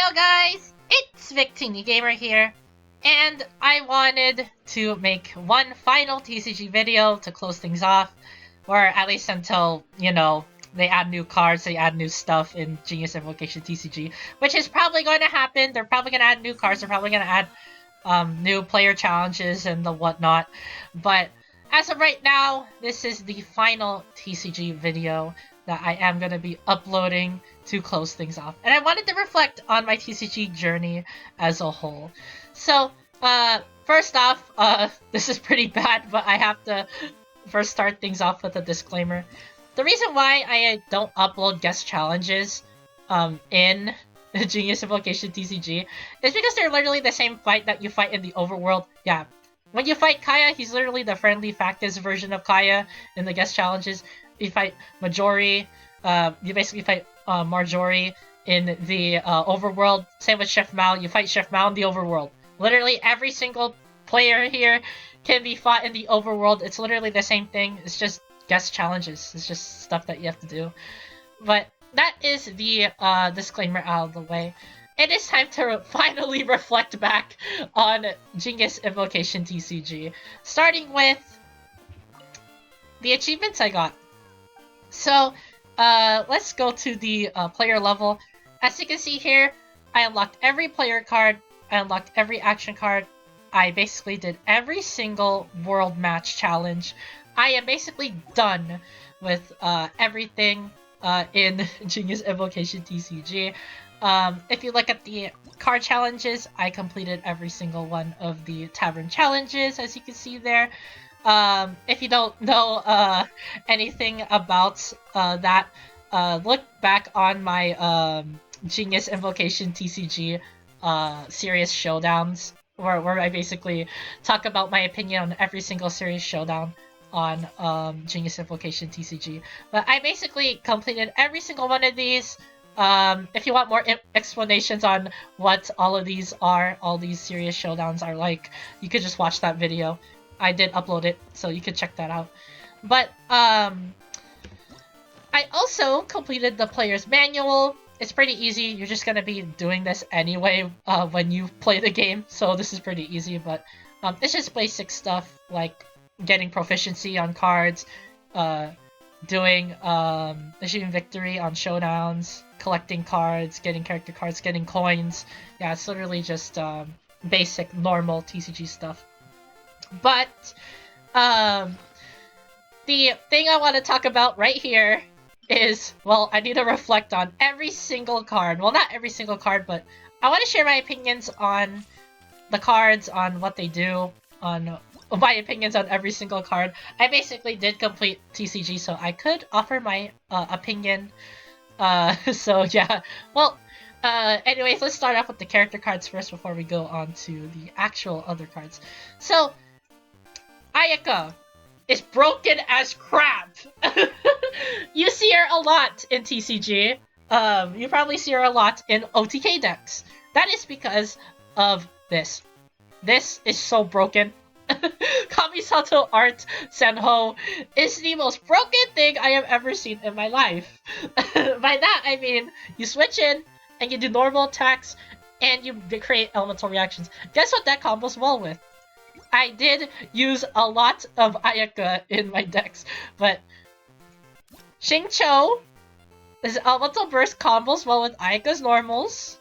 Heyo guys, it's Victini Gamer here, and I wanted to make one final TCG video to close things off, or at least until, they add new cards, they add new stuff in Genius Invocation TCG, which is probably going to happen. They're probably going to add new cards, they're probably going to add new player challenges and the whatnot, but as of right now, this is the final TCG video that I am going to be uploading to close things off. And I wanted to reflect on my TCG journey as a whole. So, first off, this is pretty bad, but I have to first start things off with a disclaimer. The reason why I don't upload guest challenges in Genius Invocation TCG is because they're literally the same fight that you fight in the overworld. Yeah, when you fight Kaya, he's literally the friendly Factus version of Kaya in the guest challenges. You fight Majori, you basically fight Marjorie in the overworld. Same with Chef Mao, you fight Chef Mao in the overworld. Literally every single player here can be fought in the overworld. It's literally the same thing, it's just guest challenges. It's just stuff that you have to do. But that is the disclaimer out of the way. It is time to finally reflect back on Genius Invocation TCG, starting with the achievements I got. So, let's go to the player level. As you can see here, I unlocked every player card, I unlocked every action card, I basically did every single world match challenge. I am basically done with everything in Genius Invocation TCG. If you look at the card challenges, I completed every single one of the tavern challenges, as you can see there. If you don't know anything about that, look back on my Genius Invocation TCG Serious Showdowns, where I basically talk about my opinion on every single Serious Showdown on Genius Invocation TCG. But I basically completed every single one of these. If you want more explanations on what all of these are, all these Serious Showdowns are like, you could just watch that video. I did upload it, so you can check that out. But, I also completed the player's manual. It's pretty easy, you're just gonna be doing this anyway when you play the game, so this is pretty easy, but it's just basic stuff, like getting proficiency on cards, doing achieving victory on showdowns, collecting cards, getting character cards, getting coins. Yeah, it's literally just basic, normal TCG stuff. But, the thing I want to talk about right here is, well, I need to reflect on every single card. Well, not every single card, but I want to share my opinions on the cards, on what they do, on my opinions on every single card. I basically did complete TCG, so I could offer my opinion. So yeah, well, anyways, let's start off with the character cards first before we go on to the actual other cards. So, Ayaka is broken as crap. You see her a lot in TCG. You probably see her a lot in OTK decks. That is because of this. This is so broken. Kamisato Art Senho is the most broken thing I have ever seen in my life. By that, I mean, you switch in, and you do normal attacks, and you create elemental reactions. Guess what that combos well with? I did use a lot of Ayaka in my decks, but Xingqiu, this elemental burst combos well with Ayaka's normals,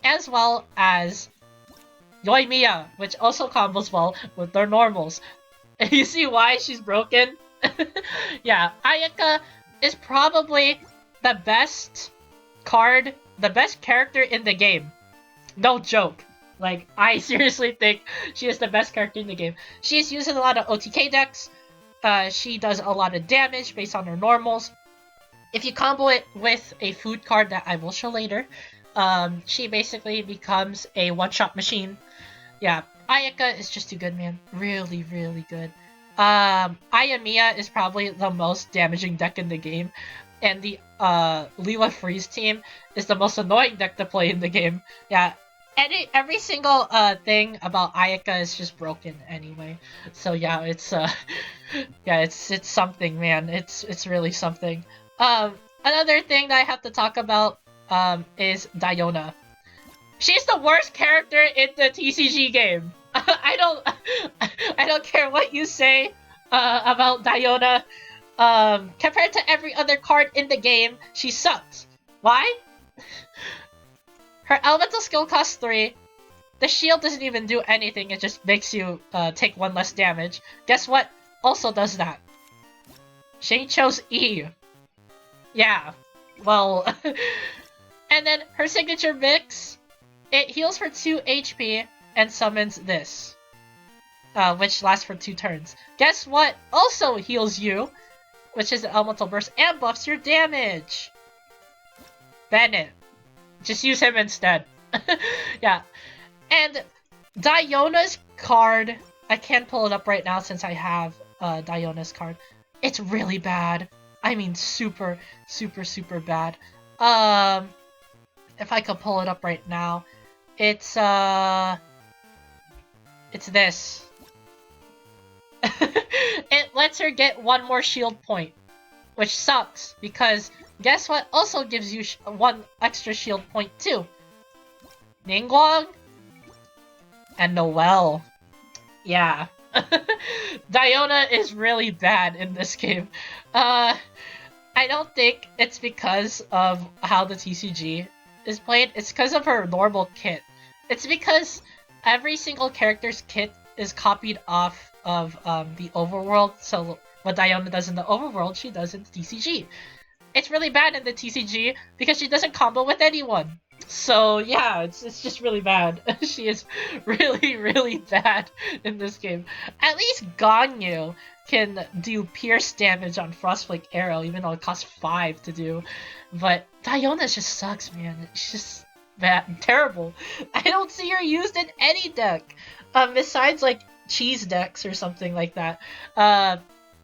as well as Yoimiya, which also combos well with their normals. You see why she's broken? Yeah, Ayaka is probably the best card, the best character in the game. No joke. Like, I seriously think she is the best character in the game. She's used in a lot of OTK decks. She does a lot of damage based on her normals. If you combo it with a food card that I will show later, she basically becomes a one-shot machine. Yeah, Ayaka is just too good, man. Really, really good. Ayamiya is probably the most damaging deck in the game. And the Leela Freeze team is the most annoying deck to play in the game. Yeah, every single thing about Ayaka is just broken anyway. So yeah, it's yeah, it's something, man. It's really something. Another thing that I have to talk about is Diona. She's the worst character in the TCG game. I don't care what you say about Diona. Compared to every other card in the game, she sucks. Why? Her elemental skill costs 3. The shield doesn't even do anything, it just makes you take 1 less damage. Guess what also does that? She chose E. Yeah, well... and then her signature mix, it heals for 2 HP and summons this. Which lasts for 2 turns. Guess what also heals you? Which is the elemental burst and buffs your damage. Bennett. Just use him instead. Yeah. And Diona's card, I can't pull it up right now since I have Diona's card. It's really bad. I mean super, super, super bad. If I could pull it up right now. It's this. It lets her get 1 more shield point. Which sucks, because guess what also gives you 1 extra shield point too? Ningguang? And Noelle. Yeah. Diona is really bad in this game. I don't think it's because of how the TCG is played. It's because of her normal kit. It's because every single character's kit is copied off of the overworld, so what Diona does in the overworld, she does in the TCG. It's really bad in the TCG because she doesn't combo with anyone. So yeah, it's just really bad. She is really, really bad in this game. At least Ganyu can do pierce damage on Frostflake Arrow, even though it costs 5 to do. But Diona just sucks, man. She's just bad, terrible. I don't see her used in any deck, besides like cheese decks or something like that.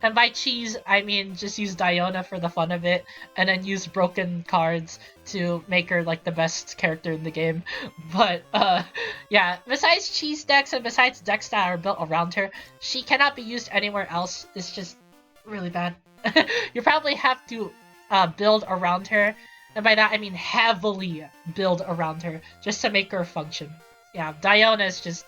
And by cheese, I mean just use Diona for the fun of it, and then use broken cards to make her like the best character in the game. But yeah, besides cheese decks and besides decks that are built around her, she cannot be used anywhere else. It's just really bad. You probably have to build around her, and by that I mean heavily build around her just to make her function. Yeah, Diona is just...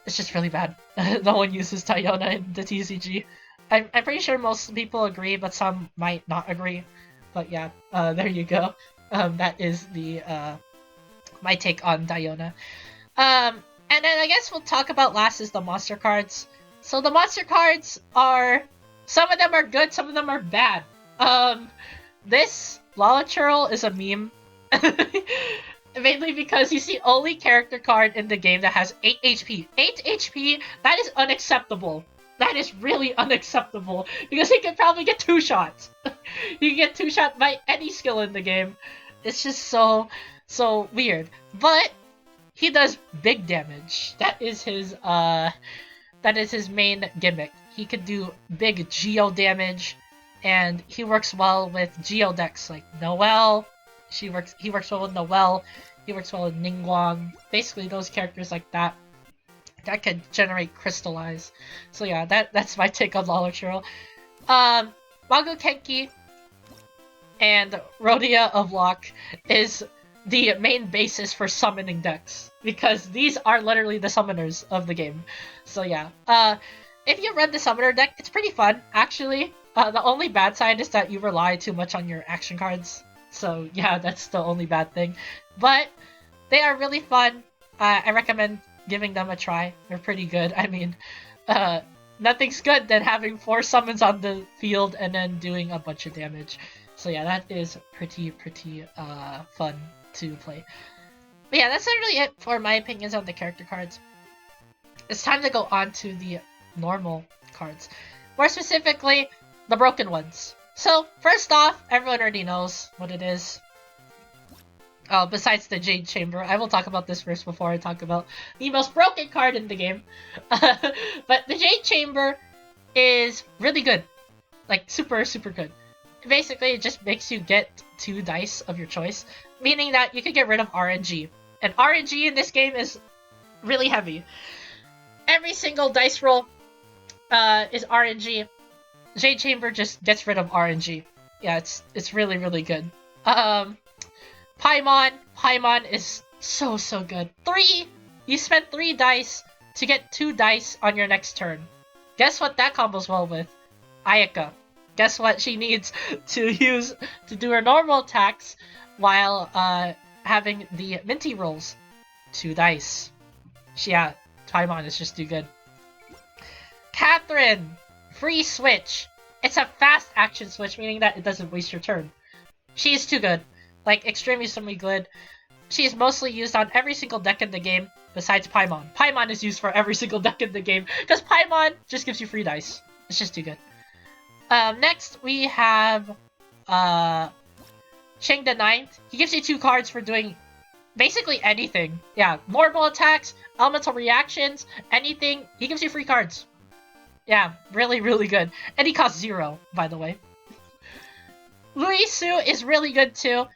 it's just really bad. No one uses Diona in the TCG. I'm pretty sure most people agree, but some might not agree. But yeah, there you go. That is the my take on Diona. And then I guess we'll talk about last is the monster cards. So the monster cards are... some of them are good, some of them are bad. This Lolachurl is a meme. Mainly because he's the only character card in the game that has 8 HP. 8 HP? That is unacceptable. That is really unacceptable. Because he can probably get 2 shots. He can get 2 shots by any skill in the game. It's just so weird. But he does big damage. That is his main gimmick. He could do big geo damage, and he works well with geo decks like Noelle. He works well with Noelle. He works well with Ningguang. Basically, those characters like that could generate crystallize. So yeah, that's my take on Lolachurl. Mago Kenki and Rhodia of Locke is the main basis for summoning decks, because these are literally the summoners of the game. So yeah, if you run the summoner deck, it's pretty fun, actually. The only bad side is that you rely too much on your action cards. So yeah, that's the only bad thing. But they are really fun. I recommend giving them a try. They're pretty good. I mean, nothing's good than having 4 summons on the field and then doing a bunch of damage. So yeah, that is pretty fun to play. But yeah, that's really it for my opinions on the character cards. It's time to go on to the normal cards. More specifically, the broken ones. So, first off, everyone already knows what it is. Oh, besides the Jade Chamber. I will talk about this first before I talk about the most broken card in the game. But the Jade Chamber is really good. Like, super good. Basically, it just makes you get 2 dice of your choice, meaning that you can get rid of RNG. And RNG in this game is really heavy. Every single dice roll is RNG. Jade Chamber just gets rid of RNG. Yeah, it's really good. Paimon is So good. 3! You spend 3 dice to get 2 dice on your next turn. Guess what that combos well with? Ayaka. Guess what she needs to use to do her normal attacks while having the minty rolls? 2 dice. Yeah, Paimon is just too good. Catherine! Free switch. It's a fast action switch, meaning that it doesn't waste your turn. She is too good. Like, extremely good. She is mostly used on every single deck in the game, besides Paimon. Paimon is used for every single deck in the game, because Paimon just gives you free dice. It's just too good. Next, we have Shang the Ninth. He gives you 2 cards for doing basically anything. Yeah, normal attacks, elemental reactions, anything. He gives you free cards. Yeah, really good. And he costs 0, by the way. Luisu is really good too.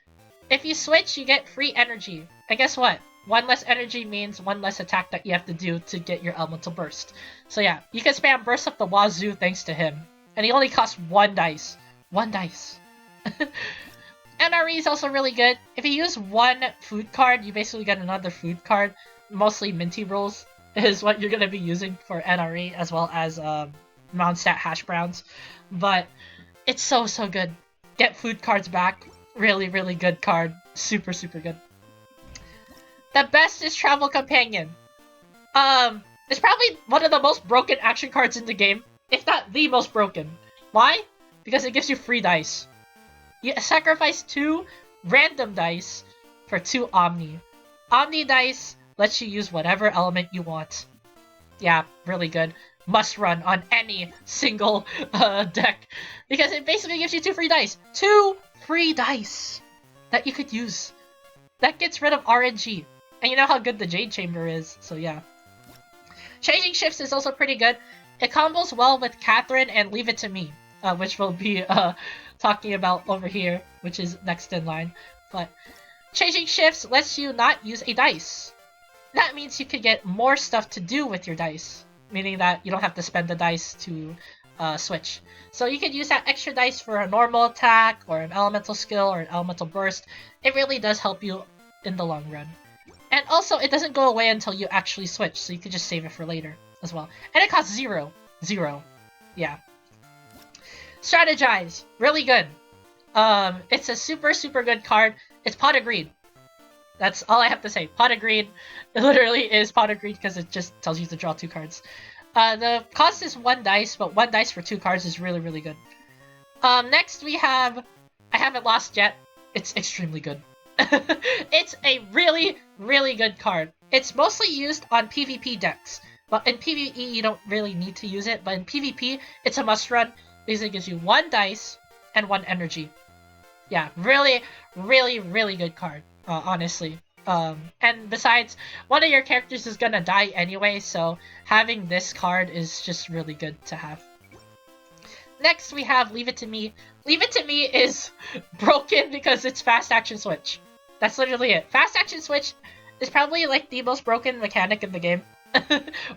If you switch, you get free energy. And guess what? 1 less energy means 1 less attack that you have to do to get your elemental burst. So yeah, you can spam burst up the wazoo thanks to him. And he only costs 1 dice. 1 dice. NRE is also really good. If you use 1 food card, you basically get another food card. Mostly minty rolls is what you're going to be using for NRE, as well as non-stat hash browns. But it's so good. Get food cards back. Really good card. Super good. The best is Travel Companion. It's probably one of the most broken action cards in the game, if not the most broken. Why? Because it gives you free dice. You sacrifice 2 random dice for 2 Omni. Omni dice lets you use whatever element you want. Yeah, really good. Must run on any single deck. Because it basically gives you 2 free dice. 2 free dice that you could use. That gets rid of RNG. And you know how good the Jade Chamber is, so yeah. Changing Shifts is also pretty good. It combos well with Catherine and Leave It To Me, which we'll be talking about over here, which is next in line. But Changing Shifts lets you not use a dice. That means you could get more stuff to do with your dice, meaning that you don't have to spend the dice to switch. So you could use that extra dice for a normal attack, or an elemental skill, or an elemental burst. It really does help you in the long run. And also, it doesn't go away until you actually switch, so you could just save it for later as well. And it costs 0. 0. Yeah. Strategize. Really good. It's a super good card. It's Pot of Greed. That's all I have to say. Pot of Greed. It literally is Pot of Greed because it just tells you to draw 2 cards. The cost is 1 dice, but 1 dice for 2 cards is really good. Next we have... I haven't lost yet. It's extremely good. It's a really good card. It's mostly used on PvP decks, but in PvE you don't really need to use it, but in PvP it's a must run because it gives you 1 dice and 1 energy. Yeah, really good card, honestly. And besides, one of your characters is gonna die anyway, so having this card is just really good to have. Next we have Leave It To Me. Leave It To Me is broken because it's fast action switch. That's literally it. Fast action switch is probably like the most broken mechanic in the game.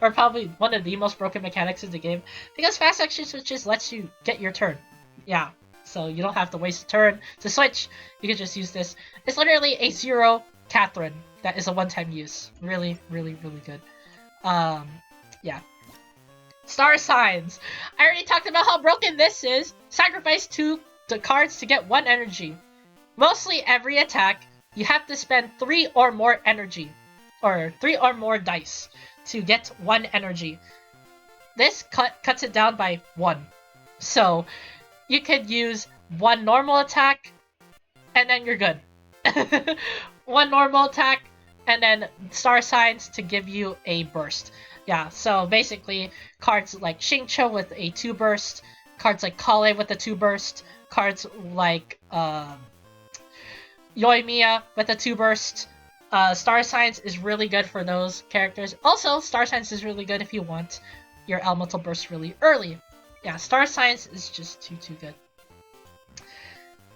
Or probably one of the most broken mechanics in the game. Because fast action switches lets you get your turn. Yeah, so you don't have to waste a turn to switch. You can just use this. It's literally a 0 Catherine that is a one-time use. Really good. Yeah. Star Signs. I already talked about how broken this is. Sacrifice 2 cards to get 1 energy. Mostly every attack, you have to spend 3 or more energy. Or 3 or more dice to get 1 energy. This cuts it down by 1. So, you could use 1 normal attack, and then you're good. 1 normal attack, and then Star Signs to give you a burst. Yeah, so basically, cards like Xingqiu with a 2 burst, cards like Kale with a 2 burst, cards like Yoimiya with a 2 burst. Star Signs is really good for those characters. Also, Star Signs is really good if you want your elemental burst really early. Yeah, Star Signs is just too good.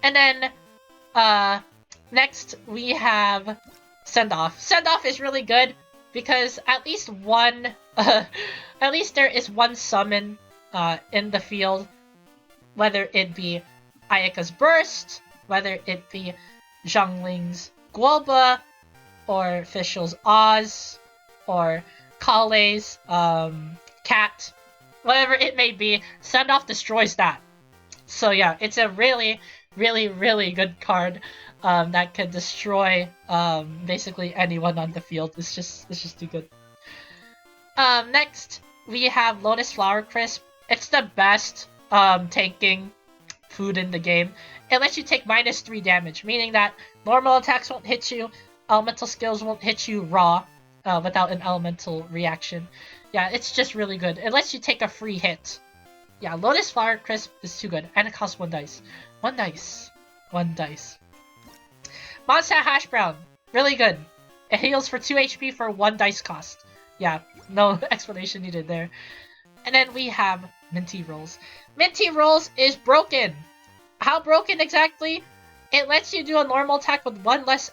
And then, next we have Send Off. Send Off is really good because at least there is 1 summon in the field, whether it be Ayaka's Burst, whether it be Zhongling's Guoba, or Fischl's Oz, or Kale's Cat, whatever it may be, Send Off destroys that. So yeah, it's a really, really, really good card that can destroy basically anyone on the field. It's just too good. Next, we have Lotus Flower Crisp. It's the best tanking food in the game. It lets you take -3 damage, meaning that normal attacks won't hit you, elemental skills won't hit you raw without an elemental reaction. Yeah, it's just really good. It lets you take a free hit. Yeah, Lotus Flower Crisp is too good, and it costs 1 dice. 1 dice. 1 dice. Mondstadt Hash Brown. Really good. It heals for 2 HP for 1 dice cost. Yeah, no explanation needed there. And then we have Minty Rolls. Minty Rolls is broken. How broken exactly? It lets you do a normal attack with one less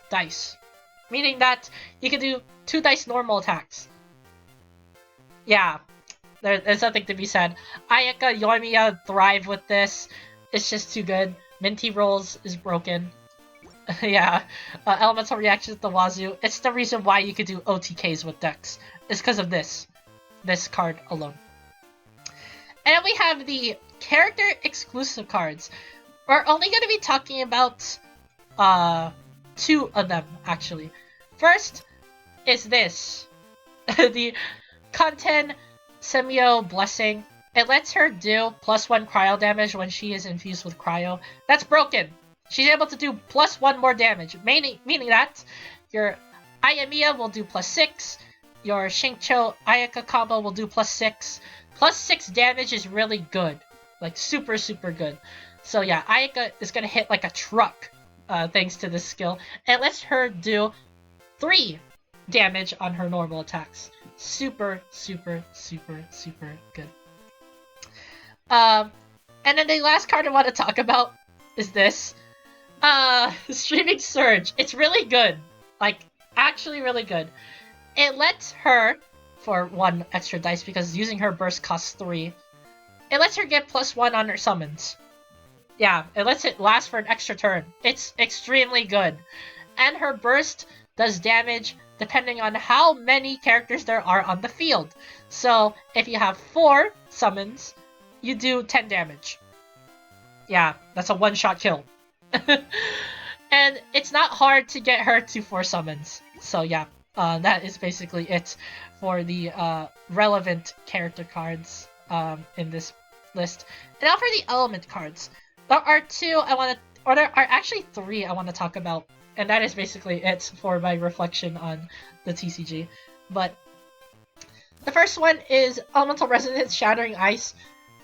dice. Meaning that you can do 2 dice normal attacks. Yeah, there's nothing to be said. Ayaka, Yoimiya thrive with this. It's just too good. Minty Rolls is broken. Yeah, elemental reactions at the wazoo. It's the reason why you could do OTKs with decks. It's because of this card alone. And then we have the character exclusive cards. We're only going to be talking about 2 of them, actually. First is this. The Kanten Semio Blessing. It lets her do +1 cryo damage when she is infused with cryo. That's broken. She's able to do +1 more damage, meaning that your Ayamiya will do +6, your Xingqiu Ayaka combo will do +6. +6 damage is really good. Like, super, super good. So yeah, Ayaka is gonna hit like a truck, thanks to this skill. It lets her do 3 damage on her normal attacks. Super, super, super, super good. And then the last card I want to talk about is this. Streaming Surge. It's really good. Like, actually really good. It lets her, for 1 extra dice, because using her burst costs 3, it lets her get +1 on her summons. Yeah, it lets it last for an extra turn. It's extremely good. And her burst does damage depending on how many characters there are on the field. So, if you have 4 summons, you do 10 damage. Yeah, that's a one-shot kill. And it's not hard to get her to 4 summons. So yeah, that is basically it for the relevant character cards in this list. And now for the element cards. There are 2 I want to, or there are actually 3 I want to talk about. And that is basically it for my reflection on the TCG. But the first one is Elemental Resonance Shattering Ice.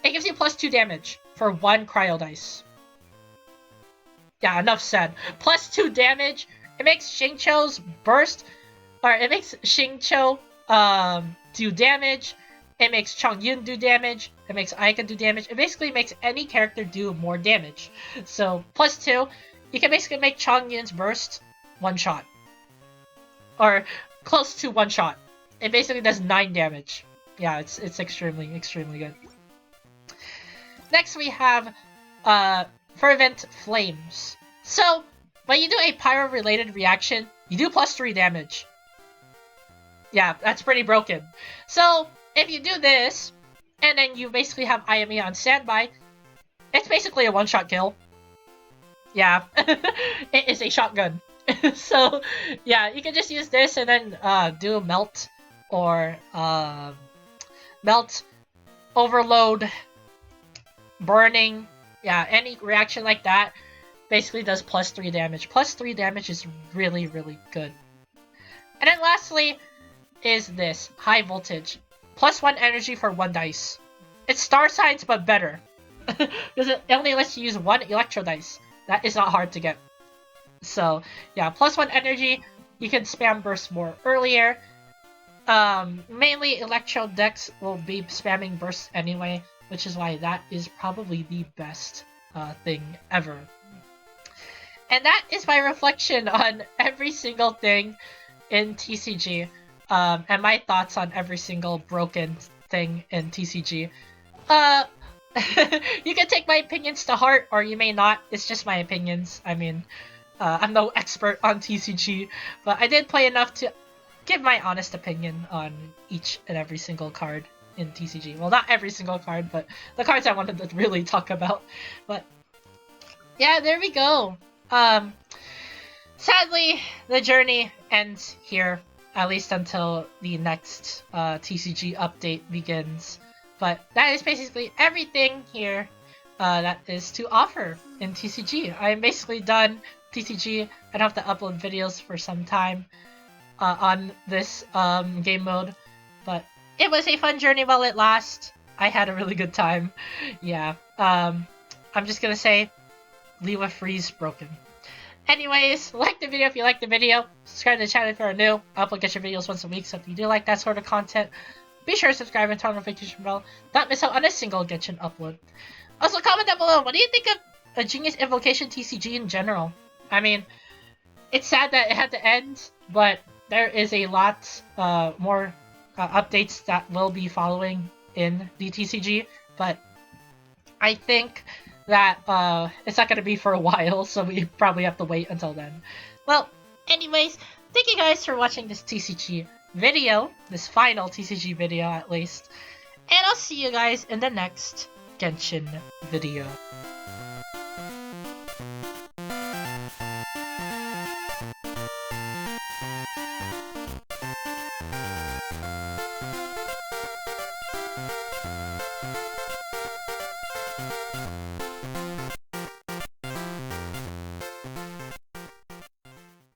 It gives you +2 damage for 1 cryo dice. Yeah, enough said. +2 damage. It makes Xingqiu's burst, or it makes Xingqiu do damage. It makes Chongyun do damage. It makes Ayaka do damage. It basically makes any character do more damage. So +2, you can basically make Chongyun's burst 1 shot, or close to 1 shot. It basically does 9 damage. Yeah, it's extremely, extremely good. Next we have Fervent Flames. So, when you do a pyro-related reaction, you do +3 damage. Yeah, that's pretty broken. So, if you do this, and then you basically have Ayami on standby, it's basically a one-shot kill. Yeah, it is a shotgun. So, yeah, you can just use this and then do Melt, or Melt, Overload, Burning. Yeah, any reaction like that basically does +3 damage. +3 damage is really, really good. And then lastly is this, High Voltage. +1 energy for 1 dice. It's Star Signs, but better. Because it only lets you use 1 Electro dice. That is not hard to get. So, yeah, +1 energy. You can spam burst more earlier. Mainly Electro decks will be spamming bursts anyway, which is why that is probably the best thing ever. And that is my reflection on every single thing in TCG, and my thoughts on every single broken thing in TCG. You can take my opinions to heart, or you may not. It's just my opinions. I mean, I'm no expert on TCG, but I did play enough to give my honest opinion on each and every single card in TCG. Well, not every single card, but the cards I wanted to really talk about. But yeah, there we go. Sadly, the journey ends here, at least until the next TCG update begins. But that is basically everything here that is to offer in TCG. I am basically done TCG. I don't have to upload videos for some time on this game mode, but it was a fun journey while it lasts. I had a really good time. Yeah. I'm just gonna say, Lewa Freeze broken. Anyways, like the video if you like the video. Subscribe to the channel if you're new. I upload Genshin videos once a week, so if you do like that sort of content, be sure to subscribe and turn on the notification bell. Not miss out on a single Genshin upload. Also, comment down below, what do you think of a Genius Invocation TCG in general? I mean, it's sad that it had to end, but there is a lot more updates that will be following in the TCG, but I think that it's not going to be for a while, so we probably have to wait until then. Well, anyways, thank you guys for watching this TCG video, this final TCG video at least, and I'll see you guys in the next Genshin video.